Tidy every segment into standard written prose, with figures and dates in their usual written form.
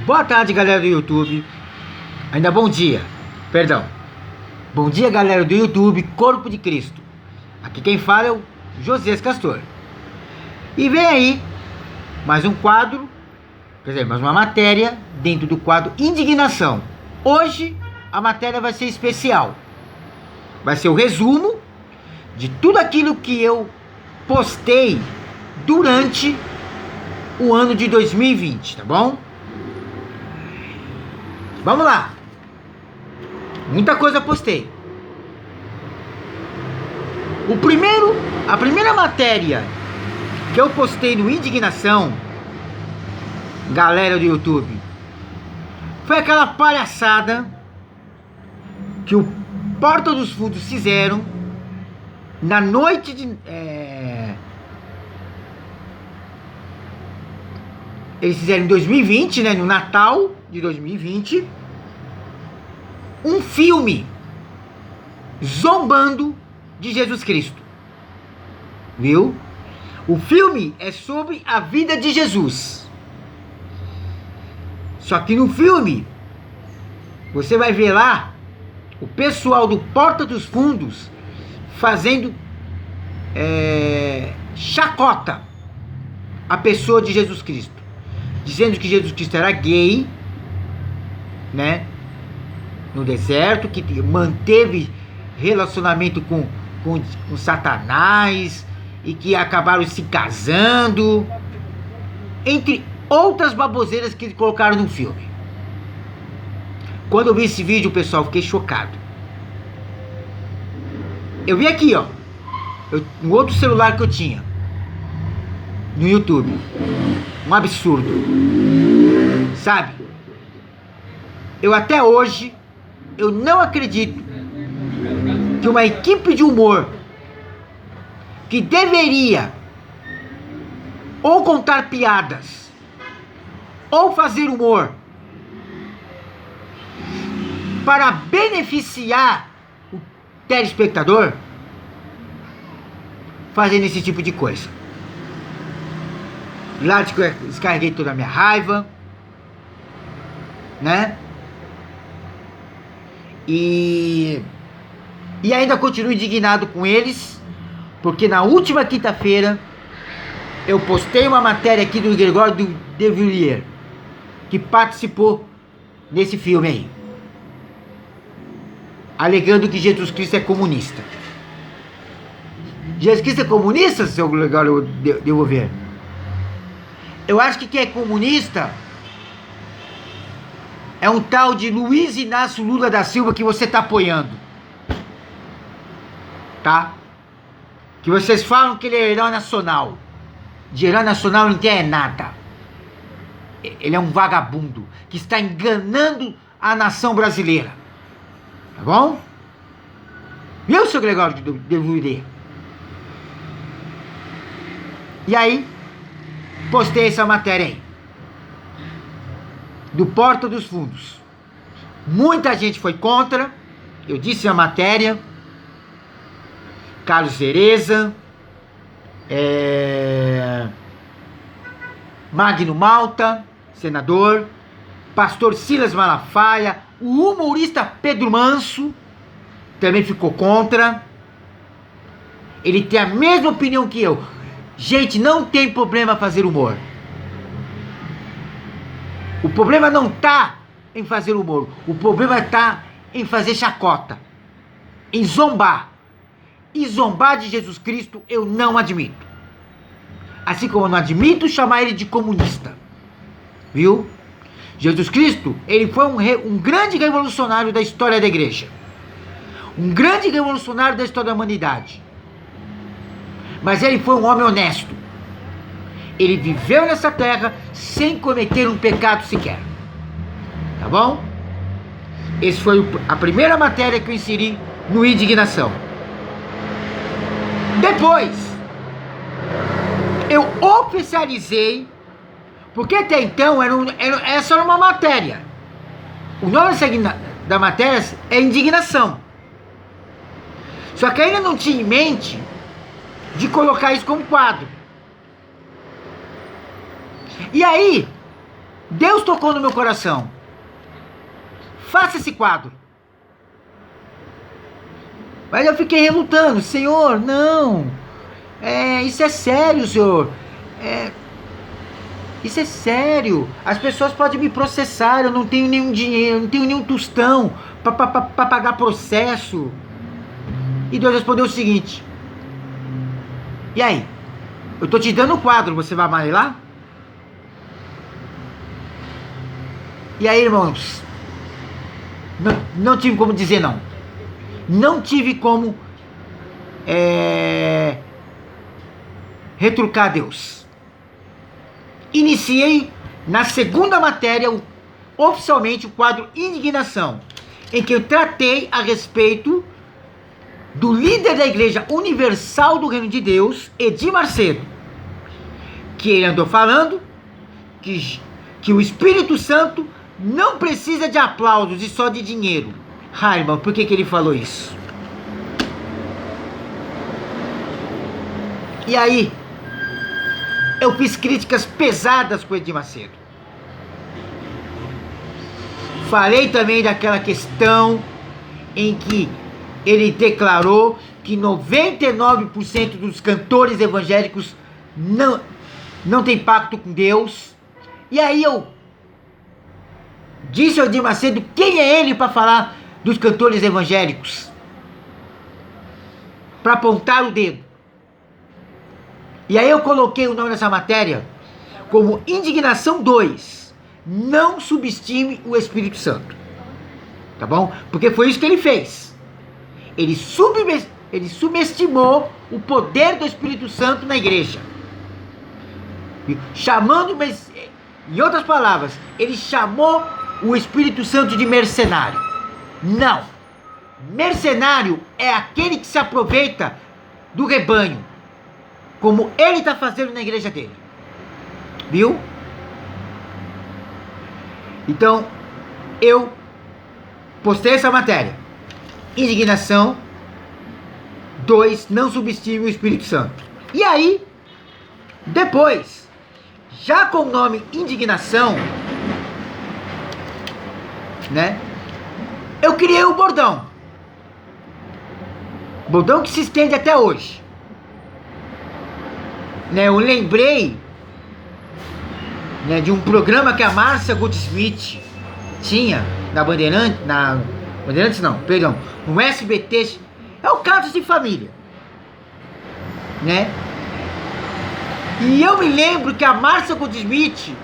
Boa tarde, galera do YouTube. Ainda bom dia, perdão. Bom dia, galera do YouTube, Corpo de Cristo. Aqui quem fala é o Josias Castor. E vem aí mais um quadro, quer dizer, mais uma matéria dentro do quadro Indignação. Hoje a matéria vai ser especial. Vai ser o resumo de tudo aquilo que eu postei durante o ano de 2020, tá bom? Vamos lá. Muita coisa postei. A primeira matéria que eu postei no Indignação, galera do YouTube, foi aquela palhaçada que o Porta dos Fundos fizeram na noite de... Eles fizeram em 2020, né, no Natal de 2020, um filme zombando de Jesus Cristo. Viu? O filme é sobre a vida de Jesus. Só que no filme, você vai ver lá o pessoal do Porta dos Fundos fazendo chacota a pessoa de Jesus Cristo, dizendo que Jesus Cristo era gay, né, no deserto, que manteve relacionamento com Satanás e que acabaram se casando, entre outras baboseiras que colocaram no filme. Quando eu vi esse vídeo, pessoal, fiquei chocado. Eu vi aqui, ó, no outro celular que eu tinha, no YouTube, um absurdo, sabe? Eu até hoje, eu não acredito que uma equipe de humor que deveria ou contar piadas ou fazer humor para beneficiar o telespectador, fazendo esse tipo de coisa. Lá descarreguei toda a minha raiva, né? E ainda continuo indignado com eles, porque na última quinta-feira eu postei uma matéria aqui do Gregório de Villiers, que participou nesse filme aí, alegando que Jesus Cristo é comunista. Jesus Cristo é comunista, seu Gregório de Villiers? Eu acho que quem é comunista é um tal de Luiz Inácio Lula da Silva que você está apoiando, tá? Que vocês falam que ele é herói nacional. De herói nacional não tem nada. Ele é um vagabundo que está enganando a nação brasileira, tá bom? Viu, seu Gregório de Villiers? E aí, postei essa matéria aí, do Porta dos Fundos. Muita gente foi contra. Eu disse a matéria. Carlos Cereza, Magno Malta, senador, pastor Silas Malafaia, o humorista Pedro Manso também ficou contra. Ele tem a mesma opinião que eu. Gente, não tem problema fazer humor. O problema não está em fazer humor. O problema está em fazer chacota, em zombar. E zombar de Jesus Cristo eu não admito. Assim como eu não admito chamar ele de comunista. Viu? Jesus Cristo, ele foi um grande revolucionário da história da igreja. Um grande revolucionário da história da humanidade. Mas ele foi um homem honesto. Ele viveu nessa terra sem cometer um pecado sequer. Tá bom? Essa foi a primeira matéria que eu inseri no Indignação. Depois, eu oficializei, porque até então essa era uma matéria. O nome da matéria é Indignação. Só que ainda não tinha em mente de colocar isso como quadro. E aí, Deus tocou no meu coração. Faça esse quadro. Mas eu fiquei relutando. Senhor, não. Isso é sério, Senhor. Isso é sério. As pessoas podem me processar. Eu não tenho nenhum dinheiro, não tenho nenhum tostão para pagar processo. E Deus respondeu o seguinte: e aí? Eu tô te dando um quadro, você vai amarelar? E aí, irmãos, não tive como dizer não. Não tive como retrucar Deus. Iniciei na segunda matéria, oficialmente, o quadro Indignação, em que eu tratei a respeito do líder da Igreja Universal do Reino de Deus, Edir Macedo, que ele andou falando que o Espírito Santo não precisa de aplausos e só de dinheiro. Irmão, por que ele falou isso? E aí, eu fiz críticas pesadas com o Edir Macedo. Falei também daquela questão em que ele declarou que 99% dos cantores evangélicos não tem pacto com Deus. E aí eu disse ao Edir Macedo quem é ele para falar dos cantores evangélicos, para apontar o dedo. E aí eu coloquei o nome dessa matéria como Indignação 2. Não subestime o Espírito Santo. Tá bom? Porque foi isso que ele fez. Ele subestimou o poder do Espírito Santo na igreja. Em outras palavras, ele chamou o Espírito Santo de mercenário. Não. Mercenário é aquele que se aproveita do rebanho, como ele está fazendo na igreja dele. Viu? Então, eu postei essa matéria. Indignação 2, não subestime o Espírito Santo. E aí, depois, já com o nome Indignação, né? Eu criei o bordão. Bordão que se estende até hoje. Né, eu lembrei, né, de um programa que a Márcia Goldsmith tinha na Bandeirantes não, perdão, no SBT, é o Casos de Família, né? E eu me lembro que a Márcia Goldsmith,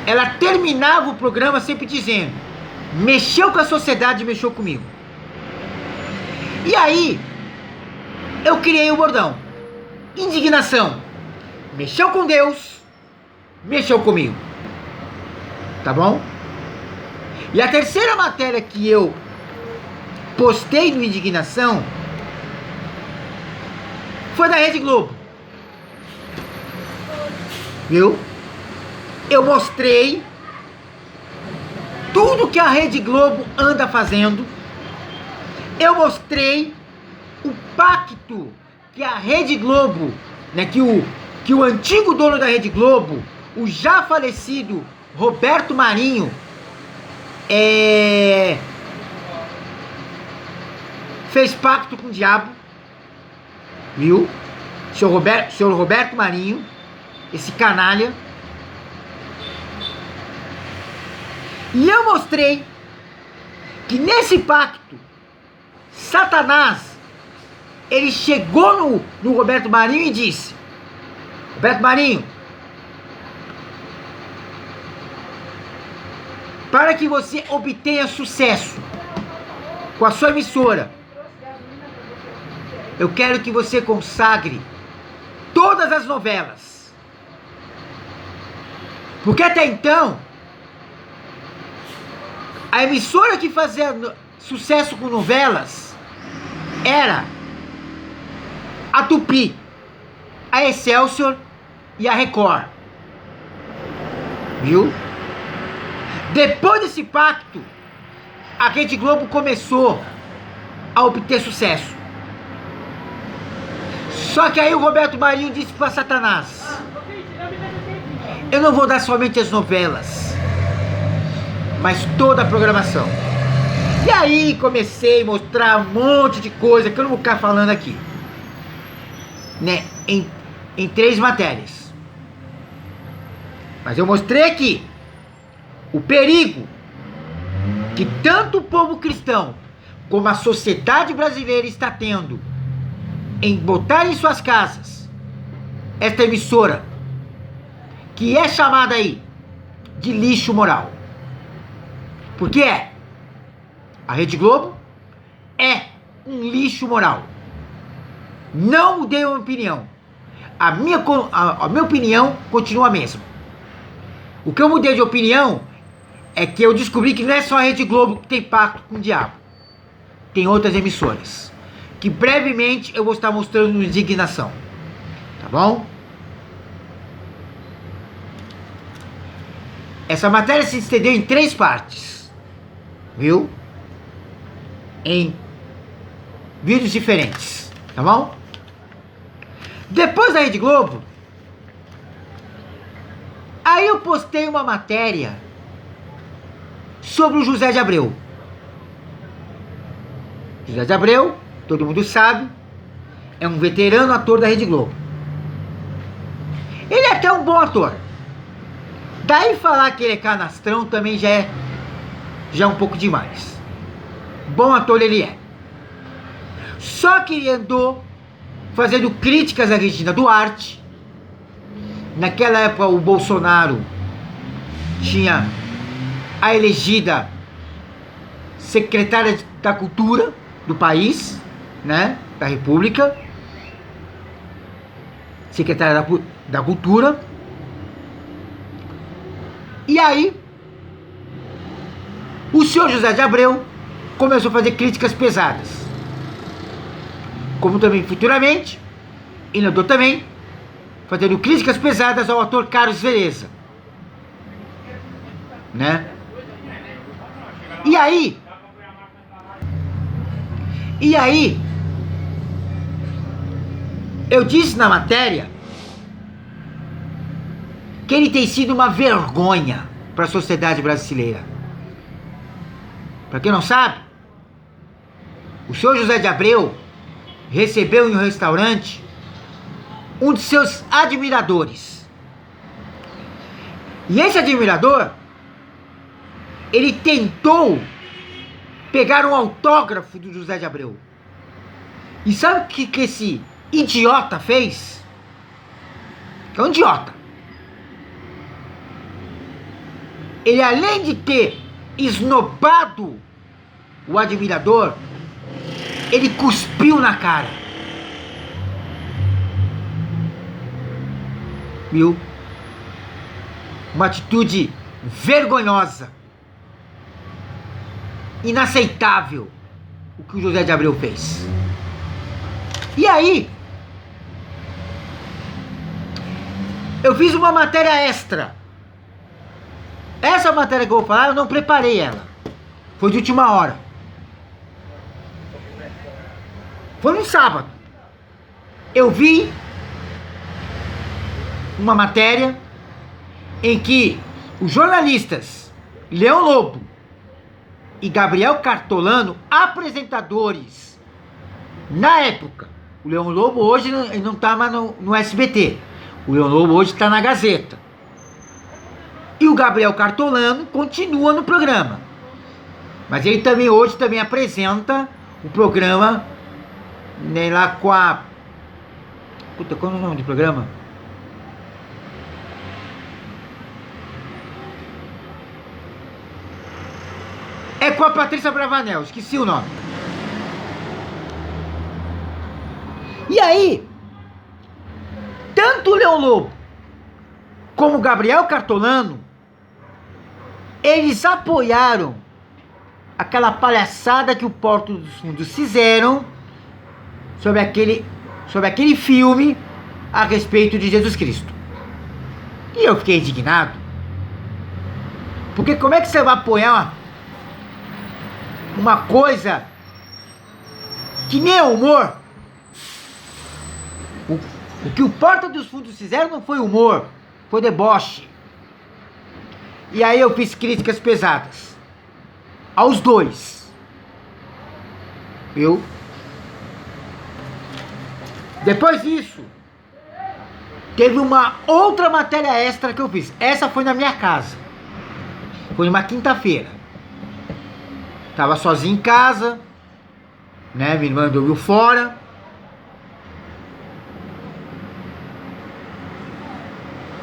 ela terminava o programa sempre dizendo: mexeu com a sociedade, mexeu comigo. E aí, eu criei o bordão. Indignação. Mexeu com Deus, mexeu comigo. Tá bom? E a terceira matéria que eu postei no Indignação foi da Rede Globo. Viu? Eu mostrei tudo que a Rede Globo anda fazendo. Eu mostrei o pacto que a Rede Globo, né, que o antigo dono da Rede Globo, o já falecido Roberto Marinho, fez pacto com o diabo, viu? Senhor Roberto Marinho, esse canalha. E eu mostrei que nesse pacto, Satanás, ele chegou no Roberto Marinho e disse: Roberto Marinho, para que você obtenha sucesso com a sua emissora, eu quero que você consagre todas as novelas. Porque até então, a emissora que fazia sucesso com novelas era a Tupi, a Excelsior e a Record. Viu? Depois desse pacto, a Rede Globo começou a obter sucesso. Só que aí o Roberto Marinho disse para Satanás: eu não vou dar somente as novelas, mas toda a programação. E aí comecei a mostrar um monte de coisa que eu não vou ficar falando aqui, né? Em 3 matérias. Mas eu mostrei aqui o perigo que tanto o povo cristão como a sociedade brasileira está tendo em botar em suas casas esta emissora, que é chamada aí de lixo moral. Porque a Rede Globo é um lixo moral. Não mudei a minha opinião. A minha opinião continua a mesma. O que eu mudei de opinião é que eu descobri que não é só a Rede Globo que tem pacto com o diabo. Tem outras emissoras, que brevemente eu vou estar mostrando no Indignação. Tá bom? Essa matéria se estendeu em 3 partes. Viu? Em vídeos diferentes. Tá bom? Depois da Rede Globo, aí eu postei uma matéria sobre o José de Abreu. José de Abreu, todo mundo sabe, é um veterano ator da Rede Globo. Ele é até um bom ator. Daí falar que ele é canastrão também já é um pouco demais. Bom ator ele é. Só que ele andou fazendo críticas à Regina Duarte. Naquela época o Bolsonaro tinha a elegida secretária da Cultura do país, né, da República, secretária da Cultura. E aí o senhor José de Abreu começou a fazer críticas pesadas, como também futuramente ele andou também fazendo críticas pesadas ao ator Carlos Vereza, né? E aí, eu disse na matéria que ele tem sido uma vergonha para a sociedade brasileira. Para quem não sabe, o senhor José de Abreu recebeu em um restaurante um de seus admiradores. E esse admirador, ele tentou pegar um autógrafo do José de Abreu. E sabe o que esse idiota fez? É um idiota. Ele, além de ter esnobado o admirador, ele cuspiu na cara. Viu? Uma atitude vergonhosa, inaceitável, o que o José de Abreu fez. E aí, eu fiz uma matéria extra. Essa matéria que eu vou falar, eu não preparei ela. Foi de última hora. Foi no sábado. Eu vi uma matéria em que os jornalistas Leão Lobo e Gabriel Cartolano, apresentadores na época, o Leão Lobo hoje não está mais no SBT, o Leão Lobo hoje está na Gazeta, e o Gabriel Cartolano continua no programa, mas ele também hoje também apresenta o programa, né, lá com a... Puta, qual é o nome do programa? É com a Patrícia Bravanel, esqueci o nome. E aí, tanto o Leão Lobo como o Gabriel Cartolano, eles apoiaram aquela palhaçada que o Porto dos Fundos fizeram sobre aquele filme a respeito de Jesus Cristo. E eu fiquei indignado, porque como é que você vai apoiar uma coisa que nem é humor? O que o Porta dos Fundos fizeram não foi humor, foi deboche. E aí eu fiz críticas pesadas aos dois. Viu? Depois disso, teve uma outra matéria extra que eu fiz. Essa foi na minha casa. Foi uma quinta-feira. Tava sozinho em casa, né? Minha irmã dormiu fora.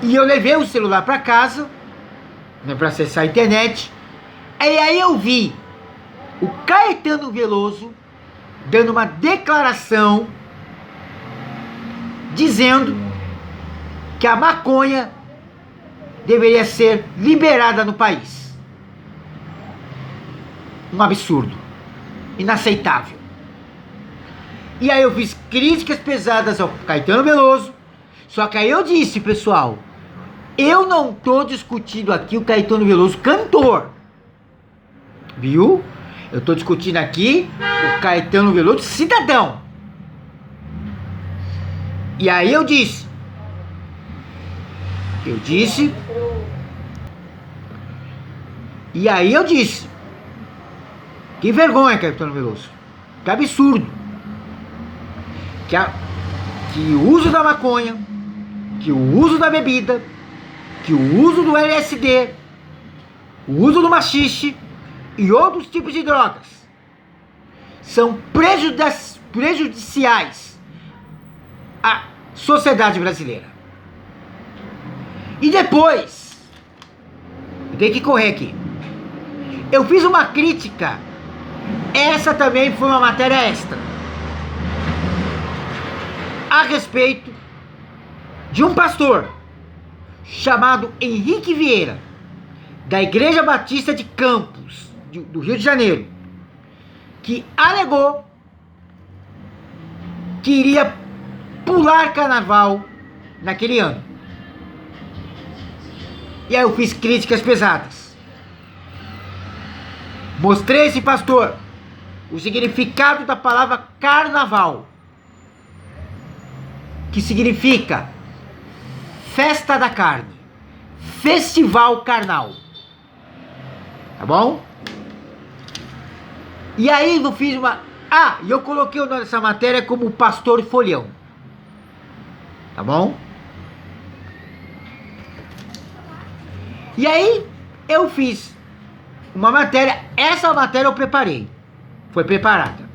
E eu levei o celular para casa, né, para acessar a internet. E aí eu vi o Caetano Veloso dando uma declaração dizendo que a maconha deveria ser liberada no país. Um absurdo. Inaceitável. E aí eu fiz críticas pesadas ao Caetano Veloso. Só que aí eu disse, pessoal, eu não tô discutindo aqui o Caetano Veloso cantor. Viu? Eu tô discutindo aqui o Caetano Veloso cidadão. E aí eu disse. E aí eu disse. Que vergonha, Caetano Veloso. Que absurdo. Que o uso da maconha, que o uso da bebida, que o uso do LSD, o uso do maxixe e outros tipos de drogas são prejudiciais à sociedade brasileira. E depois, eu tenho que correr aqui, eu fiz uma crítica, essa também foi uma matéria extra, a respeito de um pastor chamado Henrique Vieira, da Igreja Batista de Campos, do Rio de Janeiro, que alegou que iria pular carnaval naquele ano. E aí eu fiz críticas pesadas. Mostrei a esse pastor o significado da palavra carnaval, que significa festa da carne, festival carnal. Tá bom? E aí eu fiz uma... e eu coloquei o nome dessa matéria como Pastor Folhão. Tá bom? E aí eu fiz uma matéria, essa matéria eu preparei. Foi preparada.